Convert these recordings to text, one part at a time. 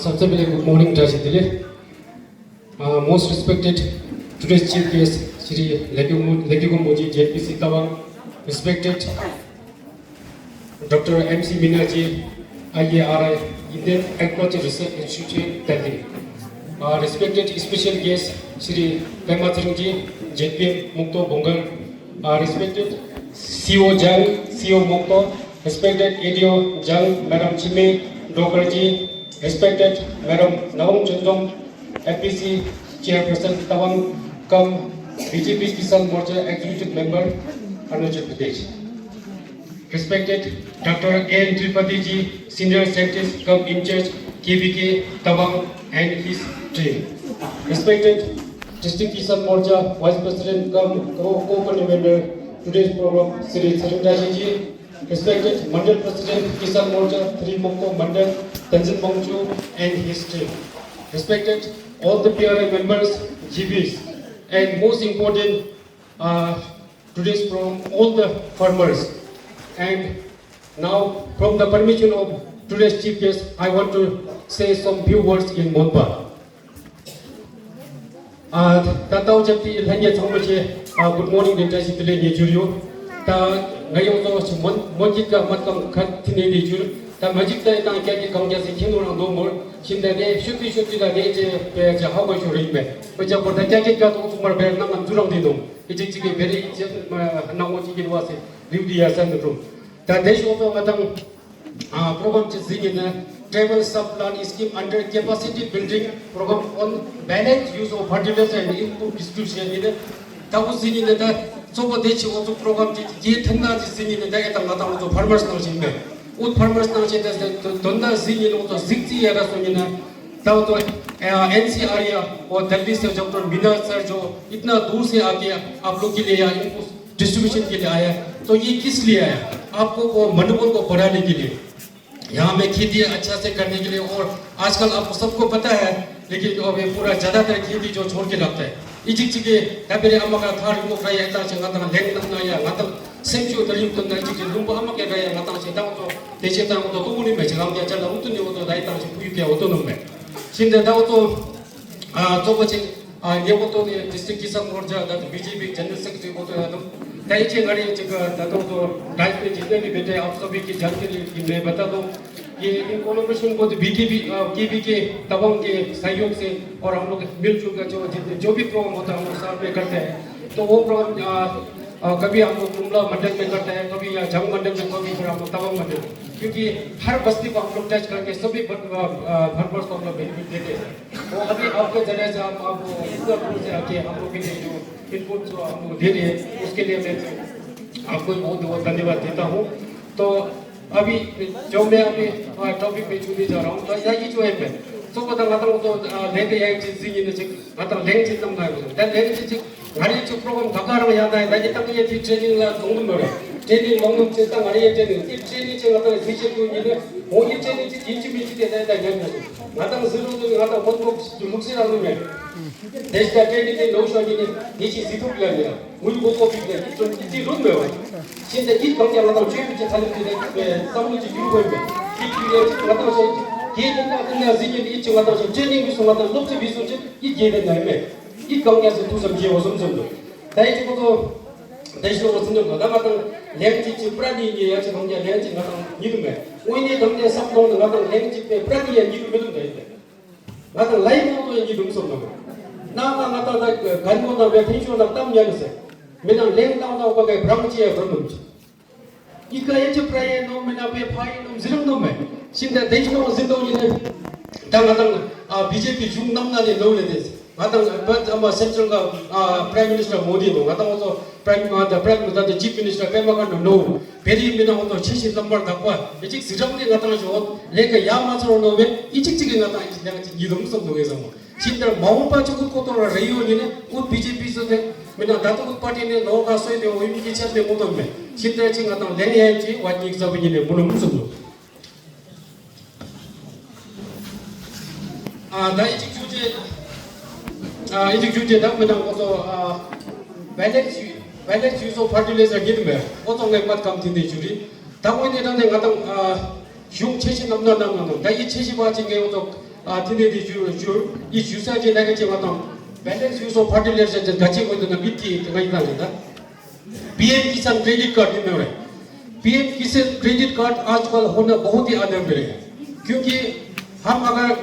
सबसे पहले good morning Trashidile. Most respected today's chief guest Shri Lekigumboji JPC Tawang, respected Dr. MC Minaji IARI Indian Agriculture Research Institute Delhi. Respected special guest Shri Pemathirungji JPM Mukto Bongal. Respected CEO Jang CEO Mukto. Respected ADO Jang Madam Chime Dokarji. Respected Madam Naung Chandong, FPC Chairperson Tawang, come BJP Kisan Morcha Executive Member, Arunachal Pradesh. Respected Dr. N. Tripathi Ji, Senior Scientist, come in charge KBK Tawang and his team. Respected District Kisan Morcha Vice President, come co-convener today's program, Sri Sarindaji Ji. Respected Mandal President Kisan Morcha Tri Mokto Mandal Tanzil Mongchu and his team. Respected all the PRI members, GBs, and most important today's from all the farmers. And now, from the permission of today's chief guest, I want to say some few words in Monpa. Tatao Japti Ilhanya Chongmache, good morning, the Trashidile Nijurio. Ngayon to monjit ka matkam khat thine di jur ta majik ta ta kya ki kam jasi khinu rang do mor shinda de shuti da de je pe ja ha go shuri me pe ja por ta kya ki ka to tumar be na man jurang di dum iji ji ke beri je na mo ji ki wa se riudi ya san do ta desh to matang program che zigi na travel sub plan scheme under capacity building program on balanced use of fertilizer and input distribution in ta usini ne ta so 대치 오토 프로그램 지 텐다지 생기는 데가 딱 나타나고 또 farmers 나오시네. 옷 farmers 나오시는데 돈나 생기는 것도 직지야라 소리나 ताऊ NCR और दिल्ली से doctor Meena sir जो इतना दूर से आके आप लोग के लिए या इनको डिस्ट्रीब्यूशन के लिए आया तो ये किस लिए आया आपको वो मनोबल को बढ़ाने के लिए यहाँ में खेती अच्छा से करने के लिए और आजकल आपको सबको पता है लेकिन अभी पूरा ज़्यादातर खेती जो छोड़ के रखता है 이직직에 답변에 아마가 다른 곳에 있다 생각하는 냉난나야 나도 생쇼 들림 건다 이직에 눈보 아마게 가야 나타나 세다고 대체다고 또 누구니 매장하게 잘 어떤 요도 다 있다 부유게 어떤 놈에 신데 나도 저거지 예고도 디스트릭 기상 모르자 나도 BJP जनरल सेक्रेटरी को तो ना도 다이체 गाड़ी जगह ना도 तो राज्य में जितने भी बेटे आप सभी की जानकारी मैं बता दूं ये इन्फॉर्मेशन को केबी के तवांग के सहयोग से और हम लोग मिलजुल कर जो भी प्रोग्राम होता है हम लोग साथ में करते हैं तो वो प्रोग्राम कभी हम लोग कुमला मंडल में करते हैं कभी जंग मंडल में कभी फिर हम लोग तवांग मंडल क्योंकि हर बस्ती को हम लोग टच करके सभी फार्मर्स को हम लोग बेनिफिट देते हैं तो अभी आपके जरिए से आप इतना दूर से आके हम लोग के लिए जो इनपुट जो हम लोग दे रहे हैं उसके लिए मैं आपको बहुत बहुत धन्यवाद देता हूँ तो अभी जो मैं अभी टॉपिक पे चुनी जा रहा हूँ तो यही जो है मैं तो पता मतलब तो लेके यही चीज़ ये नहीं मतलब लेंग चीज़ तम ना है तो लेंग चीज़ हरी जो प्रोग्राम धकार में याद है ना ये तक ये ट्रेनिंग ला दोनों में ट्रेनिंग लोगों से तक हरी ट्रेनिंग ये ट्रेनिंग से मतलब विषय को ये वो ये ट्रेनिंग चीज़ इंच में चीज़ देता है क्या मतलब जरूर तो मतलब बहुत लोग जो मुझसे रानू में देश का ट्रेनिंग के लोग शायद ये चीज़ सीखो भी लगे मुझे वो को भी लगे तो इतनी रूम में हो 진짜 이 경제를 나도 최고치 살림들에 싸움을 지고 있는 이 기회에 나도 계획과 같은 데 지금 이 지금 나도 트레이닝 비서 나도 높이 비서지 이 계획은 나면 이 경제에서 두선 기회 오선점도 다이지고도 대시로 오선점 거다 같은 랭지치 프라디에 야지 경제 랭지 같은 이름에 오인의 경제 삽동도 같은 랭지에 프라디에 이름을 돼 있대 같은 라이브도 이름 썼는 거 나가 나다 간고나 왜 텐션나 땀 야겠어요 मैंने लेंग दाव दाव का ब्रह्मचर्य ब्रह्मच इका ये जो प्राय नो मैंने पे फाइ नो जिरंग नो में सिंधा देश नो जिंदो ये तंग तंग बीजेपी जुंग नमना ने नो ले देस तंग बट अमा सेंट्रल का प्राइम मिनिस्टर मोदी नो तंग तो prime minister the chief minister पे मका नो भेरी मैंने तो 70 नंबर तक वा इचिक जिरंग ने तंग जो लेके या माचरो नो में इचिक चिक ने तंग 내가 이름 좀 놓여서 뭐 진짜 마음파 죽을 것도 레이온이네 우 बीजेपी से मैंने दातुक पार्टी ने नो का सोई दे वो इनकी चल दे मोदम में चिंता चिंगा तो लेने आए जी वाजी सब ये ने मुनु मुसुलो दाई इजी जुजे दा मैंने वो तो बैलेंस यूज ऑफ फर्टिलाइजर गिर में वो तो मैं मत कम थी दे जुरी दा वो ने दा ने गाता 흉 채시 넘나나는 다이 채시 바진 게 또 티네디 이 주사제 내가 지금 밸런스 유소 퍼틸리티를 같이 보이는 밑에 들어가 있다. पीएम किसान क्रेडिट कार्ड में हो रहे पीएम किसान क्रेडिट कार्ड आजकल होना बहुत ही आदम मिले हैं क्योंकि हम अगर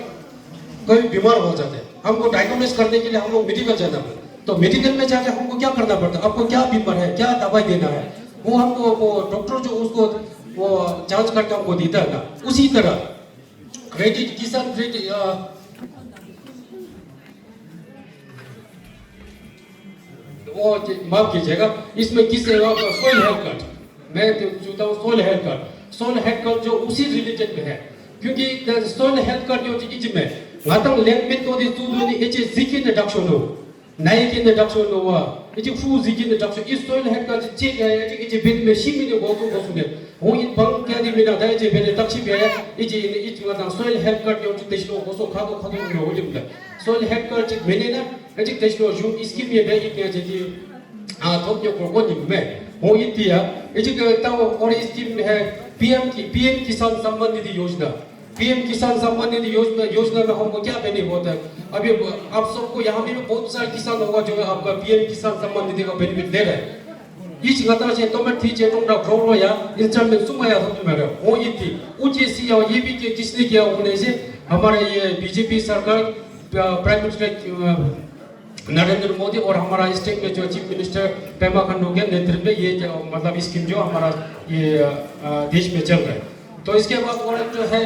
कोई बीमार हो जाते हैं हमको डायग्नोसिस करने के लिए हम लोग मेडिकल जाना पड़ता तो मेडिकल में जाके हमको क्या करना पड़ता आपको क्या बीमार है क्या दवाई देना है वो हमको वो डॉक्टर जो उसको वो जांच करके हमको देता है ना उसी तरह क्रेडिट किसान क्रेडिट वो माफ कीजिएगा इसमें किस सोइल हेल्थ कार्ड मैं चुनता हूँ सोइल हेल्थ कार्ड जो उसी रिलेटेड में है क्योंकि सोइल हेल्थ कार्ड जो चीज में गातंग लैंग्वेज तो दी तुदुनी एचे जिकिन डक्शन हो नाइकिन डक्शन हो वा एचे फू जिकिन डक्शन इस सोइल हेल्थ कार्ड चेक है एचे बेन में शिमिने बोतो बोसुने हो इन बंग क्या दी मेरा दाए जे बेने तक्षी पे है एचे इच गातंग सोइल हेल्थ कार्ड जो देशनो बोसो खादो में हो लिमदा सोइल हेल्थ कार्ड चेक मेने ना एचे देशनो जो स्कीम में बे इके जे 토끼 골고님에 호이티야 이제 ताऊ और स्कीम है पीएम किसान संबंधित योजना पीएम किसान संबंधित योजना में हमको क्या बेनिफिट होता है अभी आप सबको यहाँ भी बहुत सारे किसान होगा जो आपका पीएम किसान संबंधित का बेनिफिट ले रहे हैं इस गता से तो मैं ठीक है तुमरा ग्रोलो या इंस्टॉलमेंट सुमाया होती मेरा होइती उचिसी या ये भी किसने किया होने से हमारे ये बीजेपी सरकार प्राइम मिनिस्टर नरेंद्र मोदी और हमारा स्टेट में जो चीफ मिनिस्टर पेमा खांडू के नेतृत्व में ये मतलब स्कीम जो हमारा ये देश में चल रहा है तो इसके बाद और जो है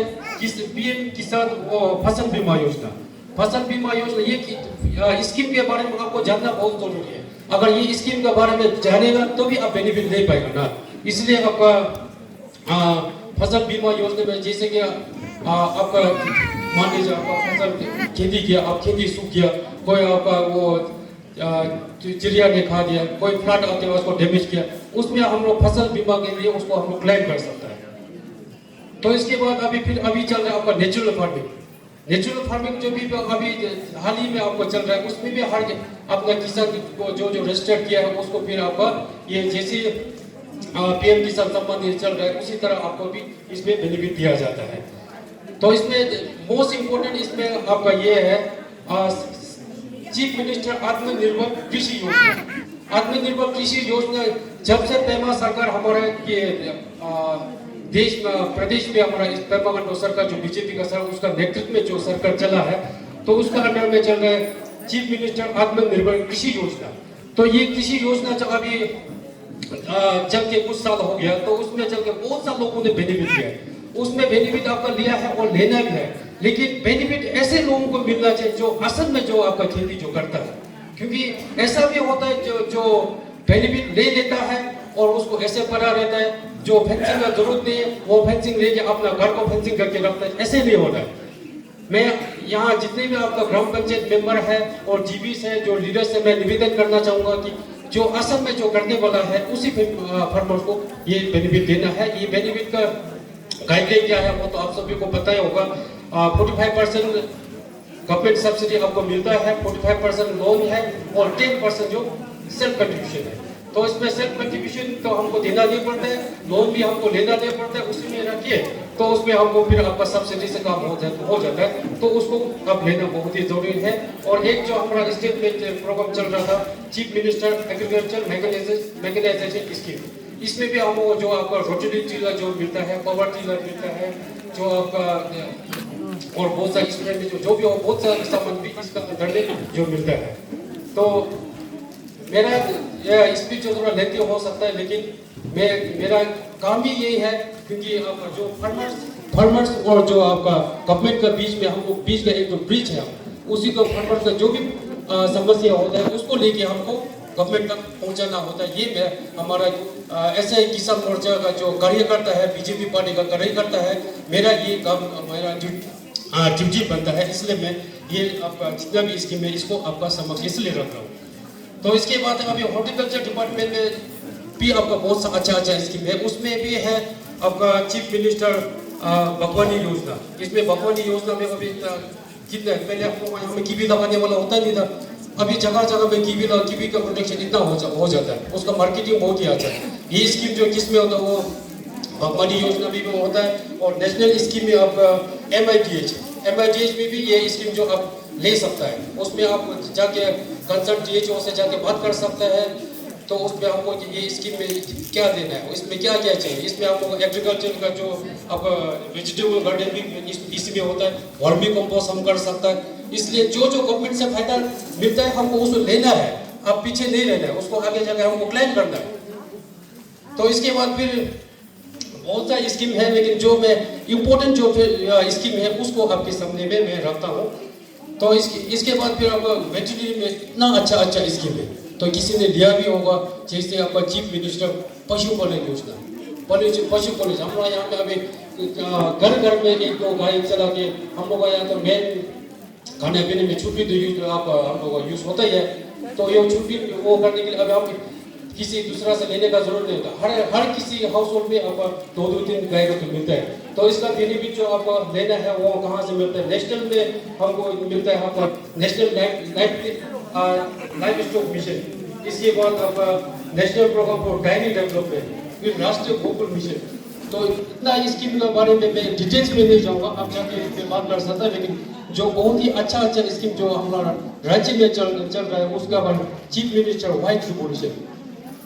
पीएम किसान वो फसल बीमा योजना ये स्कीम के बारे में आपको जानना बहुत जरूरी है अगर ये स्कीम के बारे में जानेगा तो भी आप बेनिफिट ले पाएगा ना इसलिए आपका फसल बीमा योजना में जैसे कि आपका मान लीजिए आपका फसल खेती किया आप खेती सूख गया कोई आपका वो चिड़िया ने खा दिया कोई फ्लड आते हुए उसको डैमेज किया उसमें हम लोग फसल बीमा के लिए उसको हम लोग क्लेम कर सकते हैं तो इसके बाद अभी चल रहा है आपका नेचुरल फार्मिंग जो भी अभी हाल ही में आपको चल रहा है उसमें भी हर अपना किसान को जो रजिस्टर किया है उसको फिर आपका ये जैसे पीएम किसान संबंधित चल रहा है उसी तरह आपको भी इसमें बेनिफिट दिया जाता है तो इसमें मोस्ट इम्पोर्टेंट इसमें आपका ये है चीफ मिनिस्टर आत्मनिर्भर कृषि योजना जब से पेमा सरकार हमारे ये देश में प्रदेश में हमारा इस पेमा खांडू सरकार जो बीजेपी का सरकार उसका नेतृत्व में जो सरकार चला है तो उसका अंडर में चल रहा है चीफ मिनिस्टर आत्मनिर्भर कृषि योजना तो ये कृषि योजना जब अभी चल के कुछ साल हो गया तो उसमें चल के बहुत सारे लोगों ने बेनिफिट लिया उसमें बेनिफिट आपका लिया है और लेना भी है लेकिन बेनिफिट ऐसे लोगों को मिलना चाहिए जो असल में जो आपका खेती जो करता है क्योंकि ऐसा भी होता है जो बेनिफिट ले लेता है और उसको ऐसे पड़ा रहता है जो फेंसिंग का जरूरत नहीं है वो फेंसिंग लेके अपना घर को फेंसिंग करके रखता है ऐसे नहीं होता है मैं यहाँ जितने भी आपका ग्राम पंचायत मेंबर है और जीबीस है जो लीडर्स है मैं निवेदन करना चाहूँगा कि जो असल में जो करने वाला है उसी फार्मर्स को ये बेनिफिट देना है ये बेनिफिट का गाइडलाइन क्या है वो तो आप सभी को पता ही होगा 45% गवर्नमेंट सब्सिडी आपको मिलता है 45% लोन है और 10% जो सेल्फ कंट्रीब्यूशन है तो इसमें सेल्फ कंट्रीब्यूशन तो हमको देना नहीं पड़ता है लोन भी हमको लेना नहीं पड़ता है उसी में रखिए तो उसमें हमको फिर आपका सब्सिडी से काम हो जाता है तो उसको अब लेना बहुत ही जरूरी है और एक जो हमारा स्टेट में प्रोग्राम चल रहा था chief minister agriculture mechanisation scheme इसमें भी हमको जो आपका रोटरी टिलर जो मिलता है पावर टिलर मिलता है जो आपका और बहुत सारे इसमें जो भी हो बहुत सारे सामान भी इसका अंदर में जो मिलता है तो मेरा स्पीच जो थोड़ा लेंथी हो सकता है लेकिन मेरा काम भी यही है क्योंकि आपका जो फार्मर्स और जो आपका गवर्नमेंट का बीच में हमको बीच का एक जो ब्रिज है उसी को फार्मर्स का जो भी समस्या होता है उसको लेके हमको गवर्नमेंट तक पहुंचाना होता है ये मैं हमारा ऐसे किसान मोर्चा का जो कार्यकर्ता है बीजेपी पार्टी का कार्यकर्ता है मेरा ये काम मेरा ड्यूटी बनता है इसलिए मैं ये आपका जितना भी स्कीम है इसको आपका समक्ष इसलिए रख रहा हूँ तो इसके बाद अभी हॉर्टिकल्चर डिपार्टमेंट में भी आपका बहुत अच्छा स्कीम है उसमें भी है आपका चीफ मिनिस्टर बागवानी योजना इसमें बागवानी योजना में अभी कितने पहले आपको हमें कीवी लगाने वाला होता नहीं था अभी जगह जगह में कीवी का प्रोडक्शन इतना हो जाता है उसका मार्केटिंग बहुत ही अच्छा है ये स्कीम जो किसमें होता है वो बागवानी योजना भी होता है और नेशनल स्कीम में आपका MIDH MIDH में भी ये स्कीम जो आप ले सकता है, उसमें आप जाके कंसर्न DHO से जाके बात कर सकते हैं। तो उसमें हमको ये स्कीम में क्या देना है, इसमें क्या क्या चाहिए, इसमें आपको एग्रीकल्चर का जो आपका वेजिटेबल गार्डनिंग इसमें होता है, वर्मी कंपोस्ट हम कर सकता है। इसलिए जो जो गवर्नमेंट से फायदा मिलता है हमको उसको लेना है, आप पीछे नहीं रहना है, उसको आगे जाकर हमको क्लेम करना है। तो इसके बाद फिर बहुत सारी स्कीम है, लेकिन जो मैं इम्पोर्टेंट जो स्कीम है उसको आपके सामने में मैं रखता हूँ। तो इसके बाद फिर आपका वेटरनरी में इतना अच्छा स्कीम है, तो किसी ने लिया भी होगा, जैसे आपका चीफ मिनिस्टर पशुपालन योजना, पशुपालन हमारे यहाँ पे अभी घर घर में एक दो गाय चला के हम लोग यहाँ तो मेन खाने पीने में छुट्टी तो आप हम लोग यूज होता ही है। तो ये छुट्टी वो करने के लिए अब आप किसी दूसरा से लेने का जरूरत नहीं होता, हर किसी हाउस होल्ड में आपका 2-3 गाय का तो मिलता है। तो इसका बेनिफिट जो आपको लेना है वो कहाँ से मिलता है, नेशनल में हमको मिलता है आपका नेशनल लाइफ स्टॉक मिशन, इसके बाद आपका national programme for dairy development, फिर राष्ट्रीय गोकुल मिशन। तो इतना स्कीम के बारे में मैं डिटेल्स में नहीं जाऊँगा, आप जाके इस पर बात कर सकते हैं। लेकिन जो बहुत ही अच्छा स्कीम जो हमारा राज्य में चल रहा है उसका बाद चीफ मिनिस्टर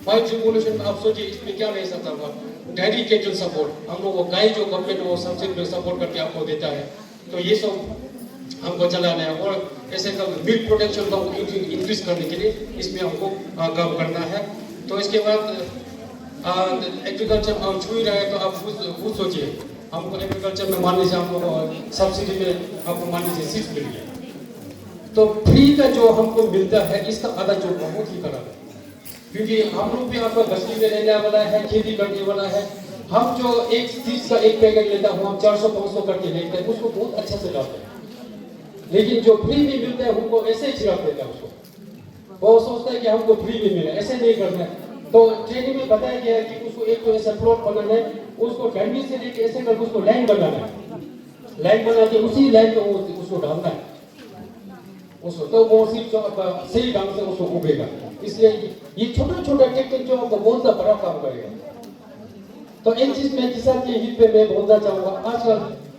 व्हाइट रिवोल्यूशन आप सोचिए इसमें क्या नहीं सकता होगा, डेयरी कैटल सपोर्ट, हम लोग वो गाय जो गवर्नमेंट वो सब्सिडी में सपोर्ट करके आपको देता है, तो ये सब हमको चलाना है। और ऐसे मिल्क प्रोडक्शन को इंक्रीज करने के लिए इसमें हमको काम करना है। तो इसके बाद एग्रीकल्चर आप छू ही रहे तो आप खुद सोचिए, हमको एग्रीकल्चर में मान लीजिए हमको सब्सिडी में आपको मान लीजिए 6 मिलियन, तो फ्री का जो हमको मिलता है इसका आधा जो बहुत ही खराब है, क्योंकि हम लोग भी आपका बस्ती में रहने वाला है, खेती करने वाला है। हम जो एक चीज का एक पैकेट लेता हूँ हम 400-500 करके लेते हैं, उसको बहुत अच्छा से लाते हैं। लेकिन जो फ्री में मिलता है हमको ऐसे ही छिड़क देता है उसको, वो सोचता है कि हमको फ्री में मिला, ऐसे नहीं करना है। तो ट्रेनिंग में बताया गया है कि उसको एक तो ऐसा प्लॉट बनाना है, उसको डंडी से लेके ऐसे करके उसको लाइन बनाना है, लाइन बना के उसी लाइन पे उसको डालना है उसको, तो वो सिर्फ सही ढंग से उसको उगेगा। इसलिए ये छोटा छोटा टेक्निक जो आपको बहुत सा बड़ा काम करेगा। तो एक चीज मैं किसान के हित पे मैं बोलना चाहूँगा, आजकल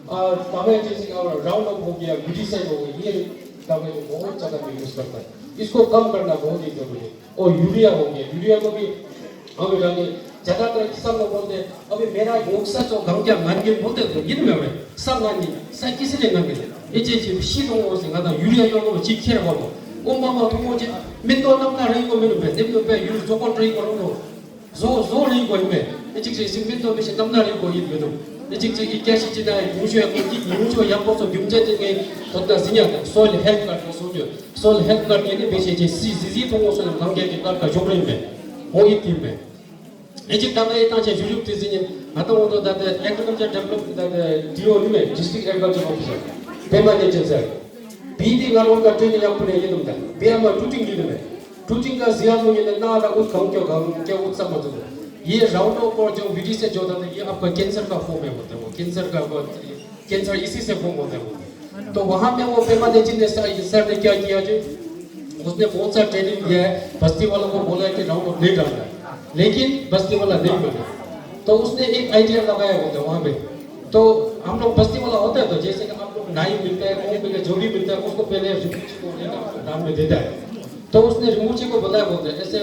दवाई जैसे राउंड अप हो गया, विटीसाइड हो गई, ये दवाई जो बहुत ज़्यादा यूज करता है, इसको कम करना बहुत ही जरूरी है। और यूरिया हो गया, यूरिया को भी हमें डाले, ज़्यादातर किसान लोग बोलते हैं अभी मेरा योगसा जो गंगा मांगे बोलते थे ये में सब मांगे सा किसी ने मांगे 이제 시동 생각나 유리아 이런 지키라고 하고 엄마가 동호지 맨도 남나 이거 맨도 맨도 배 유리 조건 이거로 조 이거 있네 이제 생민도 미신 남나 이거 이거도 이제 이 캐시지다 무쇼야 무쇼 양보서 경제적인 어떤 신약 소일 헬프가 소주 소일 헬프가 얘네 배시 이제 시지 동호서는 관계기 깔까 조건인데 모이팀에 이제 당에 당시 유럽 대신에 아동도 다들 에그리컬처 데벨롭 다들 디오님에 디스트릭트 에그리컬처 오피서 permanent sir bidi ngalon ka training yang pune yedum da be ama tuting di me tuting ka ziya mo ye na da us kam ke उत्सव मत ये राउंड ऑफ और जो विधि से जो होता है ये आपका कैंसर का फॉर्म में होता है, वो कैंसर इसी से फॉर्म होता है। तो वहाँ पे वो पेमादेजी ने सर ने क्या किया जी, उसने बहुत सा ट्रेनिंग दिया है, बस्ती वालों को बोला है कि राउंड ऑफ नहीं डालना है, लेकिन बस्ती वाला नहीं बना। तो उसने एक आइडिया लगाया होता है वहाँ पे, तो हम लोग बस्ती वाला होता है तो जैसे कि आप लोग नाई मिलता है, कहीं मिलता है, जो भी मिलता है उसको पहले नाम में देता है। तो उसने रिमूची को बताया बोलते हैं ऐसे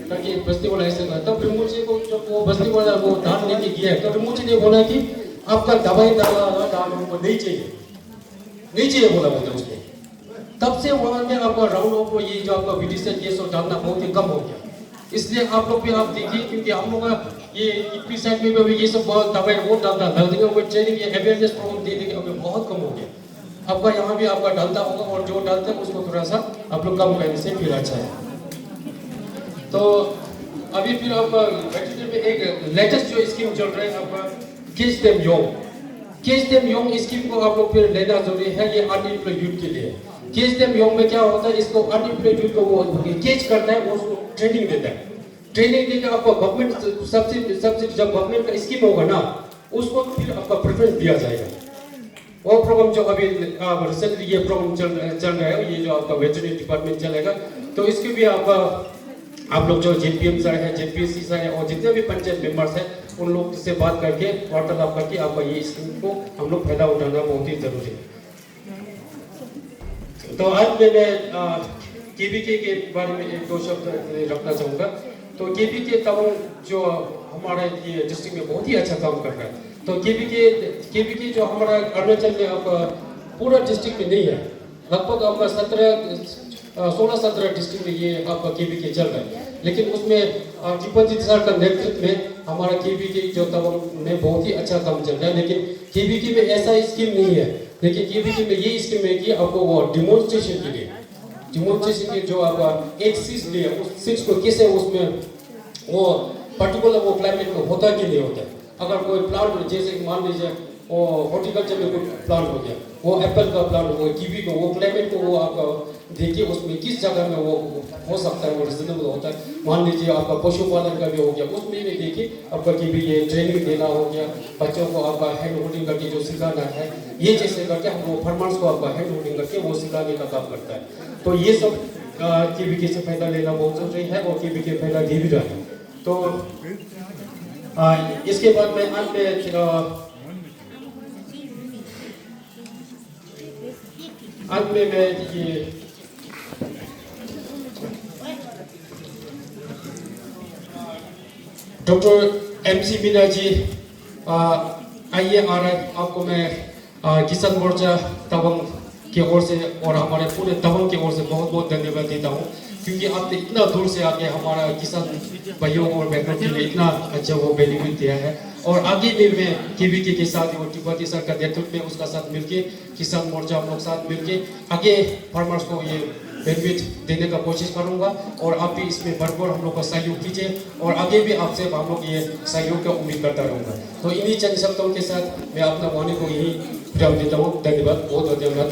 करके बस्ती वाला ऐसे करता। तब रिमूची को जब वो बस्ती वाला वो दान लेके गया है तो रिमूची ने बोला कि आपका दवाई डाला दान हमको नहीं चाहिए बोला बोलते उसने। तब से वहाँ में आपका राउंड ऑफ ये जो आपका विडिसेट ये सब डालना बहुत ही कम हो गया। इसलिए आप लोग भी आप देखिए, क्योंकि हम लोग ये ईपी साइड में भी ये सब बहुत दवाई वो डालता था, लेकिन वो ट्रेनिंग ये अवेयरनेस प्रोग्राम देने के अभी बहुत कम हो गया। आपका यहाँ भी आपका डालता होगा और जो डालते हैं उसको थोड़ा सा आप लोग कम करने से फिर अच्छा है। तो अभी फिर आपका वेटरनरी में एक लेटेस्ट जो स्कीम चल रहा है आपका केच देम यंग स्कीम को आप लोग फिर लेना जरूरी है। ये अनएम्प्लॉयड यूथ के लिए केच देम यंग में क्या होता है, इसको अनएम्प्लॉयड यूथ को वो केच करना है, वो उसको ट्रेनिंग देता है। ट्रेनिंग देकर आपको गवर्नमेंट सब्सिडी जब गवर्नमेंट का स्कीम होगा ना उसको फिर आपका प्रेफरेंस दिया जाएगा। वो प्रोग्राम जो अभी रिसेंटली ये प्रोग्राम चल रहा है, ये जो आपका वेटरनरी डिपार्टमेंट चलेगा, तो इसके भी आप लोग जो जेपीएम सर है, जेपीएससी सर है और जितने भी पंचायत मेंबर्स हैं उन लोग से बात करके वार्तालाप करके आपका ये स्कीम को हम लोग फायदा उठाना बहुत ही जरूरी है। तो आज मैं केबीके के बारे में एक दो शब्द रखना चाहूँगा। तो केबीके तमाम जो हमारा ये डिस्ट्रिक्ट में बहुत ही अच्छा काम कर रहा है। तो केबीके जो हमारा अरुणाचल में अब पूरा डिस्ट्रिक्ट में नहीं है, लगभग आपका 16-17 डिस्ट्रिक्ट में ये आपका केबीके चल रहा है। लेकिन उसमें टिप्पणी सर का नेतृत्व में हमारा केबीके जो तमाम में बहुत ही अच्छा काम चल रहा है। लेकिन केबीके में ऐसा स्कीम नहीं है, लेकिन केबीके में ये स्कीम है कि आपको वो डिमोन्स्ट्रेशन के लिए जो आपका एक चीज लिया उस चीज को कैसे उसमें वो पर्टिकुलर वो क्लाइमेट में होता कि नहीं होता। अगर कोई प्लांट जैसे मान लीजिए वो हॉर्टिकल्चर में कोई प्लांट हो गया, वो एप्पल का प्लांट हो, कीवी को, वो क्लाइमेट को वो आपका देखिए उसमें किस जगह में वो हो सकता है, वो रिजनेबल होता है। मान लीजिए आपका पशुपालन का भी हो गया, उसमें भी देखिए आपका कीवी ये ट्रेनिंग देना हो गया, बच्चों को आपका हैंड होल्डिंग करके जो सिखाना है, ये जैसे करके हम वो फार्मर्स को आपका हैंड होल्डिंग करके वो सिखाने का काम करता है। तो ये सब केबीके से फायदा लेना बहुत जरूरी है और केबीके फायदा दे भी रहा है। तो इसके बाद में अंत में मैं ये डॉक्टर MC मीना जी आइए आ रहे, आपको मैं किसान मोर्चा तवांग की ओर से और हमारे पूरे तवांग की ओर से बहुत बहुत धन्यवाद देता हूँ, क्योंकि आपने इतना दूर से आके हमारा किसान भाइयों और बहनों के लिए इतना अच्छा वो बेनिफिट दिया है। और आगे भी मैं केबीके के साथ और टिब्बती सर का नेतृत्व में उसका साथ मिलके किसान मोर्चा हम लोग साथ मिलके आगे फार्मर्स को ये बेनिफिट देने का कोशिश करूंगा। और आप भी इसमें भरपूर हम लोग का सहयोग कीजिए और आगे भी आपसे हम लोग ये सहयोग का उम्मीद करता रहूँगा। तो इन्हीं चंद शब्दों के साथ मैं अपना वाणी को यही विराम देता हूँ। धन्यवाद, बहुत बहुत धन्यवाद।